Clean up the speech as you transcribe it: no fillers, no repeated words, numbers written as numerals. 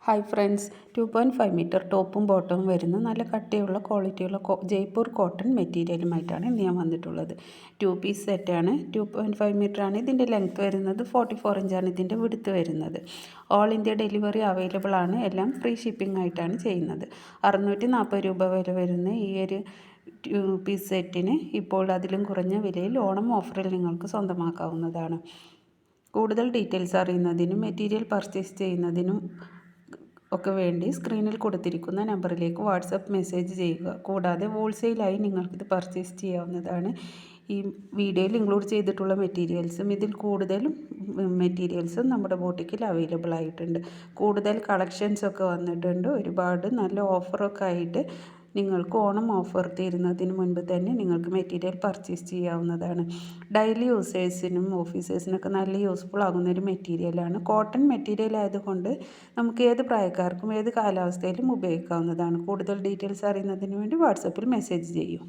Hi friends, 2.5 metre ടോപ്പും ബോട്ടവും വരുന്ന നല്ല കട്ടിയുള്ള ക്വാളിറ്റിയുള്ള ജയ്പൂർ കോട്ടൺ മെറ്റീരിയലുമായിട്ടാണ് ഇന്ന് ഞാൻ വന്നിട്ടുള്ളത്. 2 പീസ് സെറ്റാണ്. 2.5 മീറ്ററാണ് ഇതിൻ്റെ ലെങ്ത്ത് വരുന്നത്. 44 ഇഞ്ചാണ് ഇതിൻ്റെ വിഡ്ത്ത് വരുന്നത്. ഓൾ ഇന്ത്യ ഡെലിവറി അവൈലബിൾ ആണ്. എല്ലാം ഫ്രീ ഷിപ്പിംഗ് ആയിട്ടാണ് ചെയ്യുന്നത്. 640 രൂപ വില വരുന്ന ഈ ഒരു 2 പീസ് സെറ്റിന് ഇപ്പോൾ അതിലും കുറഞ്ഞ വിലയിൽ ഓണം ഓഫറിൽ നിങ്ങൾക്ക് സ്വന്തമാക്കാവുന്നതാണ്. കൂടുതൽ ഡീറ്റെയിൽസ് അറിയുന്നതിനും മെറ്റീരിയൽ പർച്ചേസ് ചെയ്യുന്നതിനും ഒക്കെ വേണ്ടി സ്ക്രീനിൽ കൊടുത്തിരിക്കുന്ന നമ്പറിലേക്ക് വാട്സപ്പ് മെസ്സേജ് ചെയ്യുക. കൂടാതെ ഹോൾസെയിലായി നിങ്ങൾക്കിത് പർച്ചേസ് ചെയ്യാവുന്നതാണ്. ഈ വീഡിയോയിൽ ഇൻക്ലൂഡ് ചെയ്തിട്ടുള്ള മെറ്റീരിയൽസും ഇതിൽ കൂടുതലും മെറ്റീരിയൽസും നമ്മുടെ ബോട്ടിക്കിൽ അവൈലബിൾ ആയിട്ടുണ്ട്. കൂടുതൽ കളക്ഷൻസൊക്കെ വന്നിട്ടുണ്ട്. ഒരുപാട് നല്ല ഓഫറൊക്കെ ആയിട്ട് നിങ്ങൾക്ക് ഓണം ഓഫർ തീരുന്നതിന് മുൻപ് തന്നെ നിങ്ങൾക്ക് മെറ്റീരിയൽ പർച്ചേസ് ചെയ്യാവുന്നതാണ്. ഡെയിലി യൂസേഴ്സിനും ഓഫീസേഴ്സിനൊക്കെ നല്ല യൂസ്ഫുൾ ആകുന്നൊരു മെറ്റീരിയലാണ്. കോട്ടൺ മെറ്റീരിയൽ ആയതുകൊണ്ട് നമുക്ക് ഏത് പ്രായക്കാർക്കും ഏത് കാലാവസ്ഥയിലും ഉപയോഗിക്കാവുന്നതാണ്. കൂടുതൽ ഡീറ്റെയിൽസ് അറിയുന്നതിന് വേണ്ടി വാട്സപ്പിൽ മെസ്സേജ് ചെയ്യൂ.